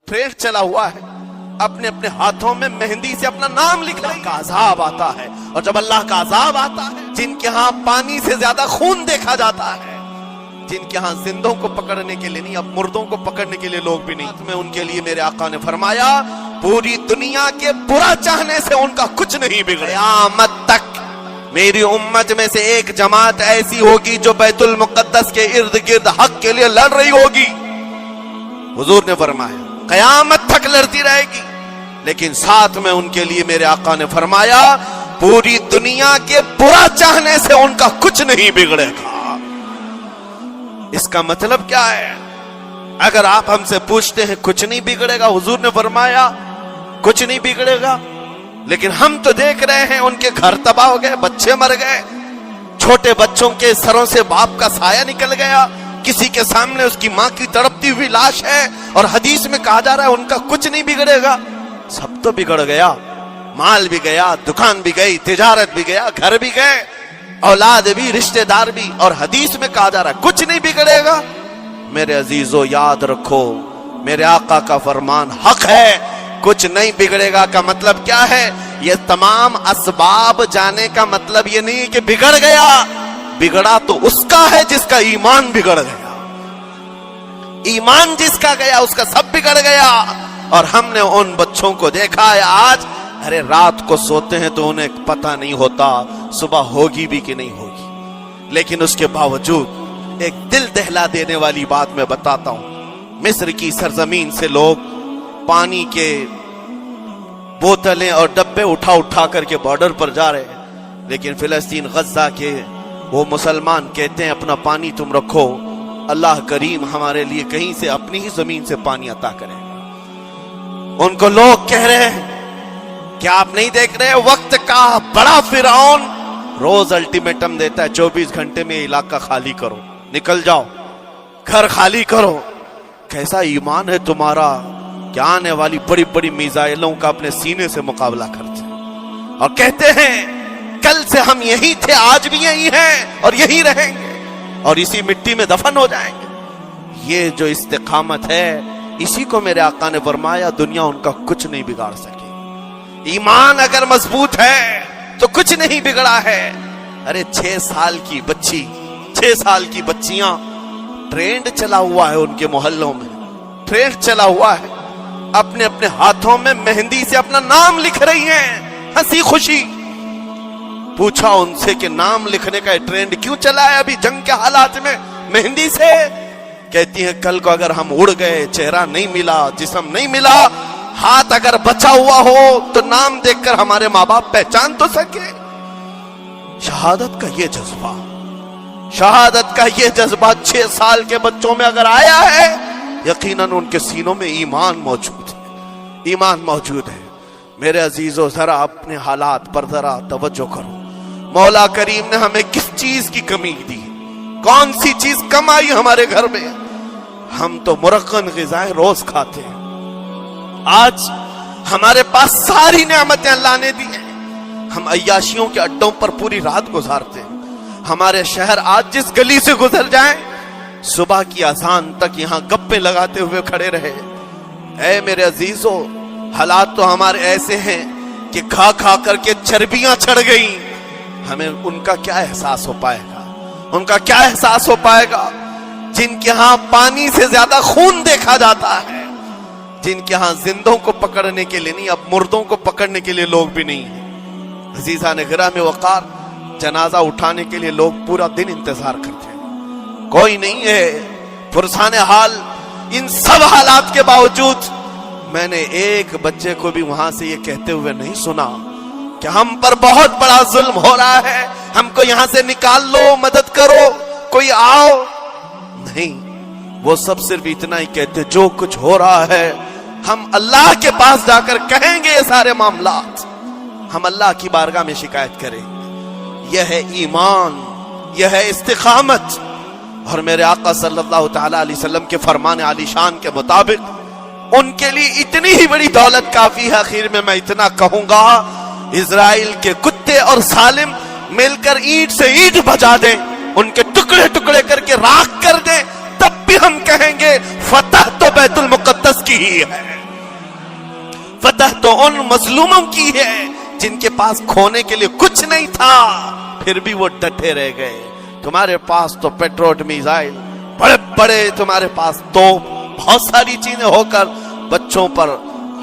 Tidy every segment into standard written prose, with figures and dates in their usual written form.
Trend चला हुआ है, अपने अपने हाथों में मेहंदी से अपना नाम लिखना का अजाब आता है। और जब अल्लाह का अजाब आता है, जिनके यहाँ पानी से ज्यादा खून देखा जाता है, जिनके यहाँ जिंदों को पकड़ने के लिए नहीं, अब मुर्दों को पकड़ने के लिए लोग भी नहीं, में उनके लिए मेरे आका ने फरमाया पूरी दुनिया के बुरा चाहने से उनका कुछ नहीं बिगड़े। क़यामत तक मेरी उम्मत में से एक जमात ऐसी होगी जो बैतुल मुक़द्दस के इर्द गिर्द हक के लिए लड़ रही होगी। हुजूर ने फरमाया क़यामत तक लड़ती रहेगी, लेकिन साथ में उनके लिए मेरे आका ने फरमाया पूरी दुनिया के बुरा चाहने से उनका कुछ नहीं बिगड़ेगा। इसका मतलब क्या है? अगर आप हमसे पूछते हैं कुछ नहीं बिगड़ेगा, हुजूर ने फरमाया कुछ नहीं बिगड़ेगा, लेकिन हम तो देख रहे हैं उनके घर तबाह हो गए, बच्चे मर गए, छोटे बच्चों के सरों से बाप का साया निकल गया, किसी के सामने उसकी मां की तड़पती हुई लाश है, और हदीस में कहा जा रहा है उनका कुछ नहीं बिगड़ेगा। सब तो बिगड़ गया, माल भी गया, दुकान भी गई, तिजारत भी गया, घर भी गए, औलाद भी, रिश्तेदार भी, और हदीस में कहा जा रहा है कुछ नहीं बिगड़ेगा। मेरे अजीजों याद रखो, मेरे आका का फरमान हक है, कुछ नहीं बिगड़ेगा का मतलब क्या है? ये तमाम असबाब जाने का मतलब ये नहीं कि बिगड़ गया, बिगड़ा तो उसका है जिसका ईमान बिगड़ गया। ईमान जिसका गया उसका सब बिगड़ गया। और हमने उन बच्चों को देखा है आज, अरे रात को सोते हैं तो उन्हें पता नहीं होता सुबह होगी भी कि नहीं होगी, लेकिन उसके बावजूद एक दिल दहला देने वाली बात मैं बताता हूं। मिस्र की सरजमीन से लोग पानी के बोतलें और डब्बे उठा उठा करके बॉर्डर पर जा रहे हैं, लेकिन फिलिस्तीन गज्जा के वो मुसलमान कहते हैं अपना पानी तुम रखो, अल्लाह करीम हमारे लिए कहीं से अपनी ही जमीन से पानी अता करेगा। उनको लोग कह रहे हैं क्या आप नहीं देख रहे वक्त का बड़ा फिरौन रोज अल्टीमेटम देता है 24 घंटे में इलाका खाली करो, निकल जाओ, घर खाली करो। कैसा ईमान है तुम्हारा क्या आने वाली बड़ी बड़ी मिसाइलों का अपने सीने से मुकाबला करते हैं और कहते हैं कल से हम यही थे, आज भी यही हैं और यही रहेंगे और इसी मिट्टी में दफन हो जाएंगे। ये जो इस्तिकामत है, इसी को मेरे आका ने फरमाया दुनिया उनका कुछ नहीं बिगाड़ सके। ईमान अगर मजबूत है तो कुछ नहीं बिगड़ा है। अरे 6 साल की बच्ची, 6 साल की बच्चियां, ट्रेंड चला हुआ है उनके मोहल्लों में, ट्रेंड चला हुआ है, अपने अपने हाथों में मेहंदी से अपना नाम लिख रही हैं, हंसी खुशी। पूछा उनसे कि नाम लिखने का ट्रेंड क्यों चला है अभी जंग के हालात में मेहंदी से? कहती हैं कल को अगर हम उड़ गए, चेहरा नहीं मिला, जिस्म नहीं मिला, हाथ अगर बचा हुआ हो तो नाम देखकर हमारे माँ बाप पहचान तो सके। शहादत का ये जज्बा, शहादत का ये जज्बा 6 साल के बच्चों में अगर आया है, यकीनन उनके सीनों में ईमान मौजूद है, ईमान मौजूद है। मेरे अजीजों जरा अपने हालात पर जरा तवज्जो करो। मौला करीम ने हमें किस चीज की कमी दी? कौन सी चीज कम आई हमारे घर में? हम तो मुरक्कन ग़िज़ाएं रोज खाते हैं। आज हमारे पास सारी नेमतें अल्लाह ने दी हैं, हम अय्याशियों के अड्डों पर पूरी रात गुजारते हैं। हमारे शहर आज जिस गली से गुजर जाएं, सुबह की अजान तक यहां गप्पे लगाते हुए खड़े रहे। ऐ मेरे अजीजों, हालात तो हमारे ऐसे हैं कि खा खा करके चर्बियां चढ़ गई। हमें उनका क्या एहसास हो पाएगा? उनका क्या एहसास हो पाएगा जिनके यहां पानी से ज्यादा खून देखा जाता है, जिनके यहां जिंदों को पकड़ने के लिए नहीं, अब मुर्दों को पकड़ने के लिए लोग भी नहीं है। अजीज़ान गिराम वक़ार, जनाजा उठाने के लिए लोग पूरा दिन इंतजार करते हैं, कोई नहीं है। पुरसाने हाल इन सब हालात के बावजूद मैंने एक बच्चे को भी वहां से ये कहते हुए नहीं सुना कि हम पर बहुत बड़ा जुल्म हो रहा है, हमको यहां से निकाल लो, मदद करो, कोई आओ। नहीं, वो सब सिर्फ इतना ही कहते जो कुछ हो रहा है हम अल्लाह के पास जाकर कहेंगे, ये सारे मामलात हम अल्लाह की बारगाह में शिकायत करेंगे। यह है ईमान, यह है इस्तिकामत। और मेरे आका सल्लल्लाहु तआला अलैहि वसल्लम के फरमान आलीशान के मुताबिक उनके लिए इतनी ही बड़ी दौलत काफी है। आखिर में मैं इतना कहूंगा, इजराइल के कुत्ते और सालिम मिलकर ईंट से ईंट बजा दें, उनके टुकड़े टुकड़े करके राख कर दें, तब भी हम कहेंगे फतह तो बैतुल मुक़द्दस کی ہی ہے، فتح تو ان مظلوموں کی ہے جن کے پاس کھونے کے لیے کچھ نہیں تھا، پھر بھی وہ ڈٹے رہ گئے۔ تمہارے پاس تو پیٹروٹ میزائل، بڑے بڑے تمہارے پاس توپ، بہت ساری چیزیں ہو کر بچوں پر،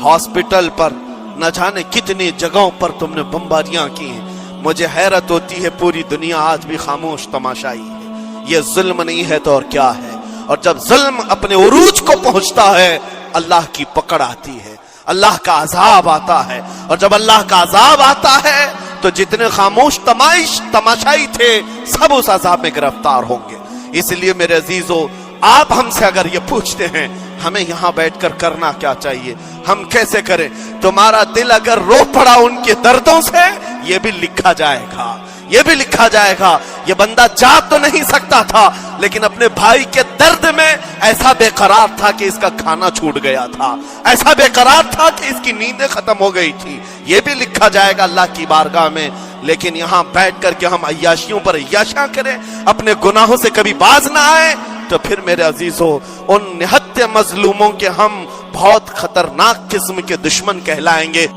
ہاسپٹل پر، نہ جانے کتنی جگہوں پر تم نے بمباریاں کی ہیں۔ مجھے حیرت ہوتی ہے پوری دنیا آج بھی خاموش تماشائی ہے۔ یہ ظلم نہیں ہے تو اور کیا ہے؟ اور جب ظلم اپنے عروج کو پہنچتا ہے اللہ کی پکڑ آتی ہے، اللہ کا عذاب آتا ہے، اور جب اللہ کا عذاب آتا ہے تو جتنے خاموش تماشائی تھے سب اس عذاب میں گرفتار ہوں گے۔ اس لیے میرے عزیزو، آپ ہم سے اگر یہ پوچھتے ہیں ہمیں یہاں بیٹھ کر کرنا کیا چاہیے، ہم کیسے کریں، تمہارا دل اگر رو پڑا ان کے دردوں سے، یہ بھی لکھا جائے گا، یہ بھی لکھا جائے گا۔ یہ بندہ جا تو نہیں سکتا تھا لیکن اپنے بھائی کے درد میں ایسا بے قرار تھا کہ اس کا کھانا چھوٹ گیا تھا، ایسا بے قرار تھا کہ اس کی نیندیں ختم ہو گئی تھی، یہ بھی لکھا جائے گا اللہ کی بارگاہ میں۔ لیکن یہاں بیٹھ کر کے ہم عیاشیوں پر عیاشیاں کریں، اپنے گناہوں سے کبھی باز نہ آئے، تو پھر میرے عزیزو ان نہت مظلوموں کے ہم بہت خطرناک قسم کے دشمن کہلائیں گے۔